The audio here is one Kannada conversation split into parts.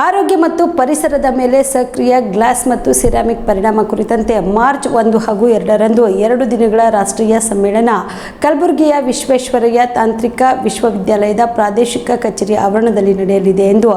ಆರೋಗ್ಯ ಮತ್ತು ಪರಿಸರದ ಮೇಲೆ ಸಕ್ರಿಯ ಗ್ಲಾಸ್ ಮತ್ತು ಸಿರಾಮಿಕ್ ಪರಿಣಾಮ ಕುರಿತಂತೆ ಮಾರ್ಚ್ 1 ಹಾಗೂ 2ರಂದು 2 ದಿನಗಳ ರಾಷ್ಟ್ರೀಯ ಸಮ್ಮೇಳನ ಕಲಬುರಗಿಯ ವಿಶ್ವೇಶ್ವರಯ್ಯ ತಾಂತ್ರಿಕ ವಿಶ್ವವಿದ್ಯಾಲಯದ ಪ್ರಾದೇಶಿಕ ಕಚೇರಿ ಆವರಣದಲ್ಲಿ ನಡೆಯಲಿದೆ ಎಂದು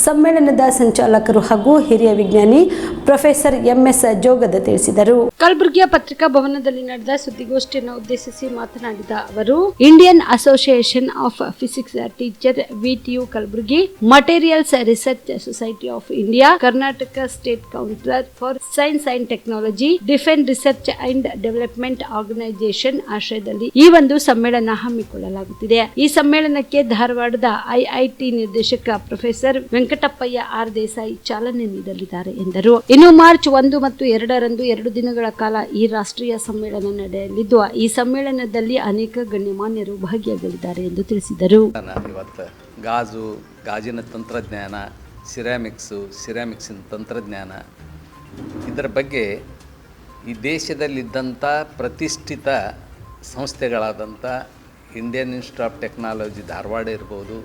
ಸಮ್ಮೇಳನದ ಸಂಚಾಲಕರು ಹಾಗೂ ಹಿರಿಯ ವಿಜ್ಞಾನಿ ಪ್ರೊಫೆಸರ್ ಎಂಎಸ್ ಜೋಗದ ತಿಳಿಸಿದರು. ಕಲಬುರಗಿಯ ಪತ್ರಿಕಾ ಭವನದಲ್ಲಿ ನಡೆದ ಸುದ್ದಿಗೋಷ್ಠಿಯನ್ನು ಉದ್ದೇಶಿಸಿ ಮಾತನಾಡಿದ ಅವರು, Indian association of physics teacher VTU Kalaburagi, materials research society of India, Karnataka state councillor for science and technology, defence research and development organisation ಆಶ್ರಯದಲ್ಲಿ ಈ ಒಂದು ಸಮ್ಮೇಳನ ಹಮ್ಮಿಕೊಳ್ಳಲಾಗುತ್ತಿದೆ. ಈ ಸಮ್ಮೇಳನಕ್ಕೆ ಧಾರವಾಡದ ಐಐಟಿ ನಿರ್ದೇಶಕ ಪ್ರೊಫೆಸರ್ ವೆಂಕಟಪ್ಪಯ್ಯ ಆರ್ ದೇಸಾಯಿ ಚಾಲನೆ ನೀಡಲಿದ್ದಾರೆ ಎಂದರು. ಇನ್ನು ಮಾರ್ಚ್ 1 ಮತ್ತು 2ರಂದು 2 ದಿನಗಳ ಕಾಲ ಈ ರಾಷ್ಟ್ರೀಯ ಸಮ್ಮೇಳನ ನಡೆಯಲಿದ್ದು, ಈ ಸಮ್ಮೇಳನದಲ್ಲಿ ಅನೇಕ ಗಣ್ಯಮಾನ್ಯರು ಭಾಗಿಯಾಗಲಿದ್ದಾರೆ ಎಂದು ತಿಳಿಸಿದರು. ಗಾಜು, ಗಾಜಿನ ತಂತ್ರಜ್ಞಾನ, ಸಿರಾಮಿಕ್ಸಿನ ತಂತ್ರಜ್ಞಾನ, ಇದರ ಬಗ್ಗೆ ಈ ದೇಶದಲ್ಲಿದ್ದಂಥ ಪ್ರತಿಷ್ಠಿತ ಸಂಸ್ಥೆಗಳಾದಂಥ Indian Institute of Technology Dharwad ಇರ್ಬೋದು,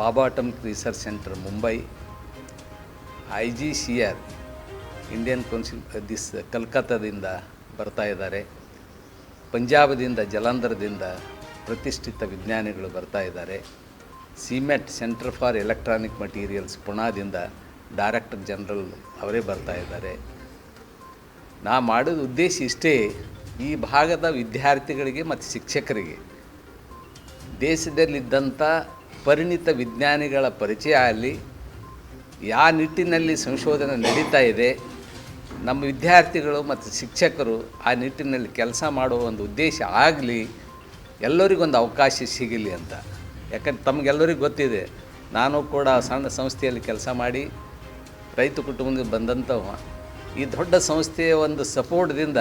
Bhabha atomic research centre Mumbai, IGCR Indian council ಕಲ್ಕತ್ತಾದಿಂದ ಬರ್ತಾ ಇದ್ದಾರೆ, ಪಂಜಾಬದಿಂದ ಜಲಂಧರದಿಂದ ಪ್ರತಿಷ್ಠಿತ ವಿಜ್ಞಾನಿಗಳು ಬರ್ತಾ ಇದ್ದಾರೆ, CMET centre for electronic materials ಪುಣಾದಿಂದ ಡೈರೆಕ್ಟರ್ ಜನರಲ್ ಅವರೇ ಬರ್ತಾ ಇದ್ದಾರೆ. ನಾ ಮಾಡೋದು ಉದ್ದೇಶ ಇಷ್ಟೇ, ಈ ಭಾಗದ ವಿದ್ಯಾರ್ಥಿಗಳಿಗೆ ಮತ್ತು ಶಿಕ್ಷಕರಿಗೆ ದೇಶದಲ್ಲಿದ್ದಂಥ ಪರಿಣಿತ ವಿಜ್ಞಾನಿಗಳ ಪರಿಚಯ ಆಗಲಿ, ಯಾವ ನಿಟ್ಟಿನಲ್ಲಿ ಸಂಶೋಧನೆ ನಡೀತಾ ಇದೆ, ನಮ್ಮ ವಿದ್ಯಾರ್ಥಿಗಳು ಮತ್ತು ಶಿಕ್ಷಕರು ಆ ನಿಟ್ಟಿನಲ್ಲಿ ಕೆಲಸ ಮಾಡುವ ಒಂದು ಉದ್ದೇಶ ಆಗಲಿ, ಎಲ್ಲರಿಗೊಂದು ಅವಕಾಶ ಸಿಗಲಿ ಅಂತ. ಯಾಕಂದ್ರೆ ತಮಗೆಲ್ಲರಿಗೂ ಗೊತ್ತಿದೆ, ನಾನು ಕೂಡ ಸಣ್ಣ ಸಂಸ್ಥೆಯಲ್ಲಿ ಕೆಲಸ ಮಾಡಿ ರೈತ ಕುಟುಂಬದಿಂದ ಬಂದಂಥವ. ಈ ದೊಡ್ಡ ಸಂಸ್ಥೆಯ ಒಂದು ಸಪೋರ್ಟ್ದಿಂದ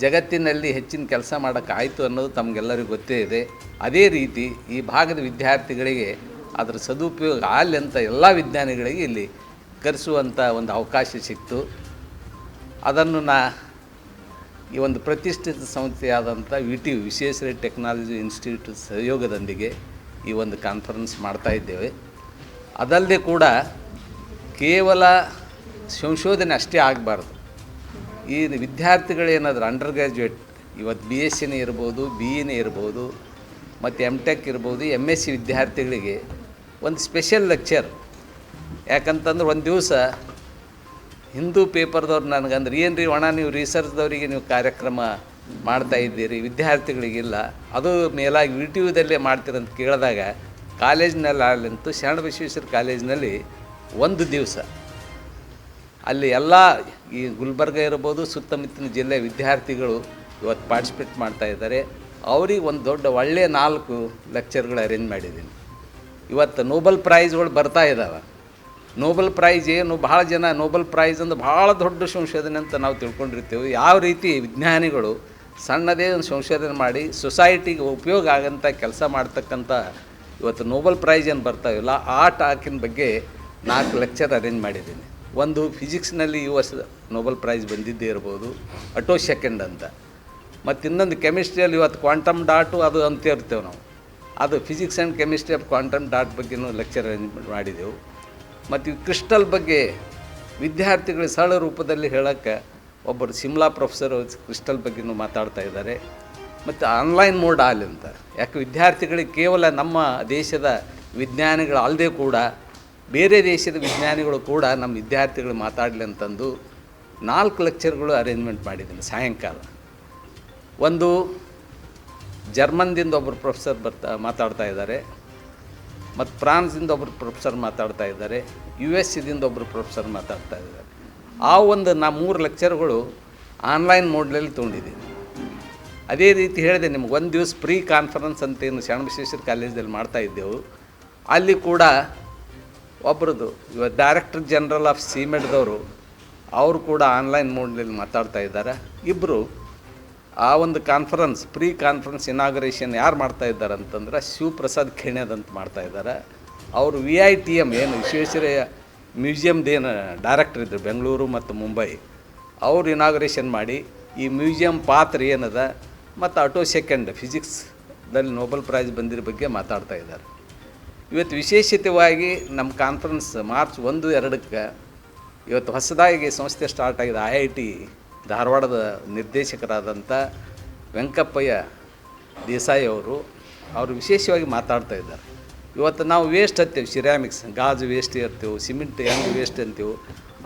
ಜಗತ್ತಿನಲ್ಲಿ ಹೆಚ್ಚಿನ ಕೆಲಸ ಮಾಡೋಕ್ಕಾಯಿತು ಅನ್ನೋದು ತಮಗೆಲ್ಲರಿಗೂ ಗೊತ್ತೇ ಇದೆ. ಅದೇ ರೀತಿ ಈ ಭಾಗದ ವಿದ್ಯಾರ್ಥಿಗಳಿಗೆ ಅದರ ಸದುಪಯೋಗ ಆಗಲಿ ಅಂತ ಎಲ್ಲ ವಿಜ್ಞಾನಿಗಳಿಗೆ ಇಲ್ಲಿ ಕರೆಸುವಂಥ ಒಂದು ಅವಕಾಶ ಸಿಕ್ತು. ಅದನ್ನು ಈ ಒಂದು ಪ್ರತಿಷ್ಠಿತ ಸಂಸ್ಥೆಯಾದಂಥ ವಿಟಿಯು ವಿಶ್ವೇಶ್ವರಯ್ಯ ಟೆಕ್ನಾಲಜಿ ಇನ್ಸ್ಟಿಟ್ಯೂಟ್ ಸಹಯೋಗದೊಂದಿಗೆ ಈ ಒಂದು ಕಾನ್ಫರೆನ್ಸ್ ಮಾಡ್ತಾ ಇದ್ದೇವೆ. ಅದಲ್ಲದೆ ಕೂಡ ಕೇವಲ ಸಂಶೋಧನೆ ಅಷ್ಟೇ ಆಗಬಾರ್ದು. ಈ ವಿದ್ಯಾರ್ಥಿಗಳೇನಾದರೂ ಅಂಡರ್ ಗ್ರ್ಯಾಜುಯೇಟ್, ಇವತ್ತು BSc ಇರ್ಬೋದು, BE ಇರ್ಬೋದು, ಮತ್ತು MTech ಇರ್ಬೋದು, MSc ವಿದ್ಯಾರ್ಥಿಗಳಿಗೆ ಒಂದು ಸ್ಪೆಷಲ್ ಲೆಕ್ಚರ್. ಯಾಕಂತಂದ್ರೆ ಒಂದು ದಿವಸ ಹಿಂದೂ ಪೇಪರ್ದವ್ರು ನನಗಂದ್ರೆ ಏನು ರೀ ಒಣ ನೀವು ರಿಸರ್ಚ್ದವರಿಗೆ ನೀವು ಕಾರ್ಯಕ್ರಮ ಮಾಡ್ತಾ ಇದ್ದೀರಿ, ವಿದ್ಯಾರ್ಥಿಗಳಿಗಿಲ್ಲ, ಅದು ಮೇಲಾಗಿ ವಿಟಿಯುದಲ್ಲೇ ಮಾಡ್ತೀರಂತ ಕೇಳಿದಾಗ ಕಾಲೇಜಿನಲ್ಲಂತೂ ಶರಣ ಬಸವೇಶ್ವರ ಕಾಲೇಜಿನಲ್ಲಿ ಒಂದು ದಿವಸ ಅಲ್ಲಿ ಎಲ್ಲ ಈ ಗುಲ್ಬರ್ಗ ಇರ್ಬೋದು, ಸುತ್ತಮುತ್ತಲಿನ ಜಿಲ್ಲೆ ವಿದ್ಯಾರ್ಥಿಗಳು ಇವತ್ತು ಪಾರ್ಟಿಸಿಪೇಟ್ ಮಾಡ್ತಾ ಇದ್ದಾರೆ. ಅವ್ರಿಗೆ ಒಂದು ದೊಡ್ಡ ಒಳ್ಳೆಯ 4 ಲೆಕ್ಚರ್ಗಳು ಅರೇಂಜ್ ಮಾಡಿದ್ದೀನಿ. ಇವತ್ತು ನೋಬೆಲ್ ಪ್ರೈಸ್ಗಳು ಬರ್ತಾ ಇದ್ದಾವೆ. ನೋಬೆಲ್ ಪ್ರೈಸ್ ಏನು, ಭಾಳ ಜನ ನೋಬೆಲ್ ಪ್ರೈಸ್ ಅಂದ್ರೆ ಭಾಳ ದೊಡ್ಡ ಸಂಶೋಧನೆ ಅಂತ ನಾವು ತಿಳ್ಕೊಂಡಿರ್ತೀವಿ. ಯಾವ ರೀತಿ ವಿಜ್ಞಾನಿಗಳು ಸಣ್ಣದೇ ಒಂದು ಸಂಶೋಧನೆ ಮಾಡಿ ಸೊಸೈಟಿಗೆ ಉಪಯೋಗ ಆಗೋಂಥ ಕೆಲಸ ಮಾಡ್ತಕ್ಕಂಥ ಇವತ್ತು ನೋಬೆಲ್ ಪ್ರೈಸ್ ಏನು ಬರ್ತಾವಿಲ್ಲ, ಆ ಟಾಕಿನ ಬಗ್ಗೆ 4 ಲೆಕ್ಚರ್ ಅರೇಂಜ್ ಮಾಡಿದ್ದೀನಿ. ಒಂದು ಫಿಸಿಕ್ಸ್ನಲ್ಲಿ US ನೋಬೆಲ್ ಪ್ರೈಸ್ ಬಂದಿದ್ದೇ ಇರ್ಬೋದು, ಅಟೋ ಸೆಕೆಂಡ್ ಅಂತ. ಮತ್ತು ಇನ್ನೊಂದು ಕೆಮಿಸ್ಟ್ರಿಯಲ್ಲಿ ಇವತ್ತು ಕ್ವಾಂಟಮ್ ಡಾಟು ಅದು ಅಂತ ಇರ್ತೇವೆ ನಾವು, ಅದು physics and chemistry of quantum dot ಬಗ್ಗೆನೂ ಲೆಕ್ಚರ್ ಅರೇಂಜ್ ಮಾಡಿದೆವು. ಮತ್ತು ಕ್ರಿಸ್ಟಲ್ ಬಗ್ಗೆ ವಿದ್ಯಾರ್ಥಿಗಳಿಗೆ ಸರಳ ರೂಪದಲ್ಲಿ ಹೇಳೋಕ್ಕೆ ಒಬ್ಬರು ಸಿಮ್ಲಾ ಪ್ರೊಫೆಸರು ಕ್ರಿಸ್ಟಲ್ ಬಗ್ಗೆನೂ ಮಾತಾಡ್ತಾ ಇದ್ದಾರೆ. ಮತ್ತು ಆನ್ಲೈನ್ ಮೋಡ್ ಆಗಲಿ ಅಂತ, ಯಾಕೆ ವಿದ್ಯಾರ್ಥಿಗಳಿಗೆ ಕೇವಲ ನಮ್ಮ ದೇಶದ ವಿಜ್ಞಾನಿಗಳು ಅಲ್ಲದೆ ಕೂಡ ಬೇರೆ ದೇಶದ ವಿಜ್ಞಾನಿಗಳು ಕೂಡ ನಮ್ಮ ವಿದ್ಯಾರ್ಥಿಗಳು ಮಾತಾಡಲಿ ಅಂತಂದು 4 ಲೆಕ್ಚರ್ಗಳು ಅರೇಂಜ್ಮೆಂಟ್ ಮಾಡಿದ್ದೀನಿ. ಸಾಯಂಕಾಲ ಒಂದು ಜರ್ಮನ್ದಿಂದ ಒಬ್ಬರು ಪ್ರೊಫೆಸರ್ ಮಾತಾಡ್ತಾ ಇದ್ದಾರೆ, ಮತ್ತು ಫ್ರಾನ್ಸಿಂದ ಒಬ್ಬರು ಪ್ರೊಫೆಸರ್ ಮಾತಾಡ್ತಾ ಇದ್ದಾರೆ, US ಒಬ್ಬರು ಪ್ರೊಫೆಸರ್ ಮಾತಾಡ್ತಾ ಇದ್ದಾರೆ. ಆ ಒಂದು 3 ಲೆಕ್ಚರ್ಗಳು ಆನ್ಲೈನ್ ಮೋಡ್ನಲ್ಲಿ ತೊಗೊಂಡಿದ್ದೀನಿ. ಅದೇ ರೀತಿ ಹೇಳಿದೆ ನಿಮ್ಗೆ, ಒಂದು ದಿವಸ ಪ್ರೀ ಕಾನ್ಫರೆನ್ಸ್ ಅಂತೇನು ಶರಣ ಬಸವೇಶ್ವರ ಕಾಲೇಜಲ್ಲಿ ಮಾಡ್ತಾಯಿದ್ದೆವು. ಅಲ್ಲಿ ಕೂಡ ಒಬ್ಬರದು ಇವತ್ತು ಡೈರೆಕ್ಟರ್ ಜನರಲ್ ಆಫ್ ಸಿಮೆಟ್ದವರು ಅವರು ಕೂಡ ಆನ್ಲೈನ್ ಮೋಡ್ನಲ್ಲಿ ಮಾತಾಡ್ತಾ ಇದ್ದಾರೆ. ಇಬ್ಬರು ಆ ಒಂದು ಕಾನ್ಫರೆನ್ಸ್, ಪ್ರೀ ಕಾನ್ಫರೆನ್ಸ್ ಇನಾಗ್ರೇಷನ್ ಯಾರು ಮಾಡ್ತಾ ಇದ್ದಾರೆ ಅಂತಂದ್ರೆ ಶಿವಪ್ರಸಾದ್ ಖೇಣ್ಯದಂತ ಮಾಡ್ತಾ ಇದ್ದಾರೆ. ಅವರು VITM ಏನು ವಿಶ್ವೇಶ್ವರಯ್ಯ ಮ್ಯೂಸಿಯಮ್ದೇನು ಡೈರೆಕ್ಟರ್ ಇದ್ದರು ಬೆಂಗಳೂರು ಮತ್ತು ಮುಂಬೈ, ಅವರು ಇನಾಗ್ರೇಷನ್ ಮಾಡಿ ಈ ಮ್ಯೂಸಿಯಂ ಪಾತ್ರ ಏನದ ಮತ್ತು ಅಟೋ ಸೆಕೆಂಡ್ ಫಿಸಿಕ್ಸ್ದಲ್ಲಿ ನೋಬೆಲ್ ಪ್ರೈಸ್ ಬಂದಿರೋ ಬಗ್ಗೆ ಮಾತಾಡ್ತಾ ಇದ್ದಾರೆ. ಇವತ್ತು ವಿಶೇಷತೆಯಾಗಿ ನಮ್ಮ ಕಾನ್ಫರೆನ್ಸ್ ಮಾರ್ಚ್ 1-2ಕ್ಕೆ ಇವತ್ತು ಹೊಸದಾಗಿ ಸಂಸ್ಥೆ ಸ್ಟಾರ್ಟ್ ಆಗಿದೆ. IIT ಧಾರವಾಡದ ನಿರ್ದೇಶಕರಾದಂಥ ವೆಂಕಪ್ಪಯ್ಯ ದೇಸಾಯಿ ಅವರು ವಿಶೇಷವಾಗಿ ಮಾತಾಡ್ತಾ ಇದ್ದಾರೆ. ಇವತ್ತು ನಾವು ವೇಸ್ಟ್ ಅಂತೀವಿ, ಸಿರಾಮಿಕ್ಸ್ ಗಾಜು ವೇಸ್ಟ್ ಇರ್ತೀವಿ, ಸಿಮೆಂಟ್ ಹೆಂಗೆ ವೇಸ್ಟ್ ಅಂತೀವಿ.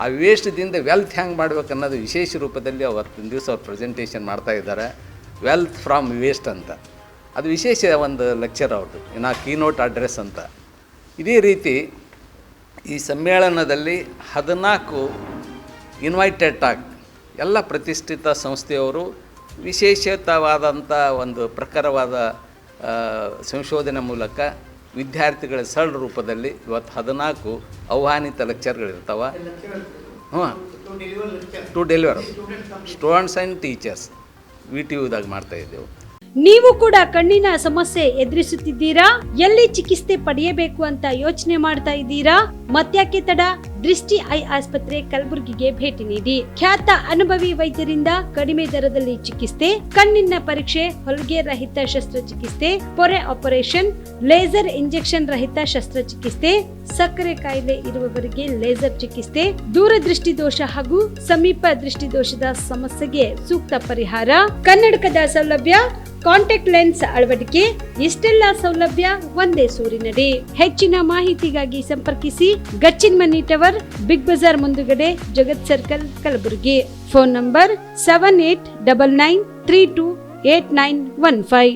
ಆ ವೇಸ್ಟ್ದಿಂದ ವೆಲ್ತ್ ಹೆಂಗೆ ಮಾಡ್ಬೇಕು ಅನ್ನೋದು ವಿಶೇಷ ರೂಪದಲ್ಲಿ ಅವತ್ತಿನ ದಿವಸ ಅವ್ರು ಪ್ರೆಸೆಂಟೇಷನ್ ಮಾಡ್ತಾ ಇದ್ದಾರೆ. ವೆಲ್ತ್ ಫ್ರಮ್ ವೇಸ್ಟ್ ಅಂತ, ಅದು ವಿಶೇಷ ಒಂದು ಲೆಕ್ಚರ್ ಅವ್ರದ್ದು, ಇನ್ನು ಕೀನೋಟ್ ಅಡ್ರೆಸ್ ಅಂತ. ಇದೇ ರೀತಿ ಈ ಸಮ್ಮೇಳನದಲ್ಲಿ 14 ಇನ್ವೈಟೆಡ್ ಟಾಕ್ ಎಲ್ಲ ಪ್ರತಿಷ್ಠಿತ ಸಂಸ್ಥೆಯವರು ವಿಶೇಷವಾದಂಥ ಒಂದು ಪ್ರಖರವಾದ ಸಂಶೋಧನೆ ಮೂಲಕ ವಿದ್ಯಾರ್ಥಿಗಳ ಸರಳ ರೂಪದಲ್ಲಿ ಇವತ್ತು 14 ಆಹ್ವಾನಿತ ಲೆಕ್ಚರ್ಗಳಿರ್ತಾವೆ. To deliver students and teachers VTUದಾಗ ಮಾಡ್ತಾಯಿದ್ದೆವು. ನೀವು ಕೂಡ ಕಣ್ಣಿನ ಸಮಸ್ಯೆ ಎದುರಿಸುತ್ತಿದ್ದೀರಾ? ಎಲ್ಲಿ ಚಿಕಿತ್ಸೆ ಪಡೆಯಬೇಕು ಅಂತ ಯೋಚನೆ ಮಾಡ್ತಾ ಇದ್ದೀರಾ? ಮತ್ಯಾಕೆ ತಡ? ದೃಷ್ಟಿ ಐ ಆಸ್ಪತ್ರೆ ಕಲಬುರಗಿಗೆ ಭೇಟಿ ನೀಡಿ. ಖ್ಯಾತ ಅನುಭವಿ ವೈದ್ಯರಿಂದ ಕಡಿಮೆ ದರದಲ್ಲಿ ಚಿಕಿತ್ಸೆ, ಕಣ್ಣಿನ ಪರೀಕ್ಷೆ, ಹೊಲಿಗೆ ರಹಿತ ಶಸ್ತ್ರಚಿಕಿತ್ಸೆ, ಪೊರೆ ಆಪರೇಷನ್, ಲೇಸರ್ ಇಂಜೆಕ್ಷನ್ ರಹಿತ ಶಸ್ತ್ರಚಿಕಿತ್ಸೆ, ಸಕ್ಕರೆ ಕಾಯಿಲೆ ಇರುವವರಿಗೆ ಲೇಸರ್ ಚಿಕಿತ್ಸೆ, ದೂರದೃಷ್ಟಿ ದೋಷ ಹಾಗೂ ಸಮೀಪ ದೃಷ್ಟಿ ದೋಷದ ಸಮಸ್ಯೆಗೆ ಸೂಕ್ತ ಪರಿಹಾರ, ಕನ್ನಡಕದ ಸೌಲಭ್ಯ, ಕಾಂಟ್ಯಾಕ್ಟ್ ಲೆನ್ಸ್ ಅಳವಡಿಕೆ, ಇಷ್ಟೆಲ್ಲ ಸೌಲಭ್ಯ ಒಂದೇ ಸೂರಿನಡಿ. ಹೆಚ್ಚಿನ ಮಾಹಿತಿಗಾಗಿ ಸಂಪರ್ಕಿಸಿ Gachchin Mani tower, Big Bazaar ಮುಂದುಗಡೆ, Jagat circle, Kalaburagi. Phone number 7899328915.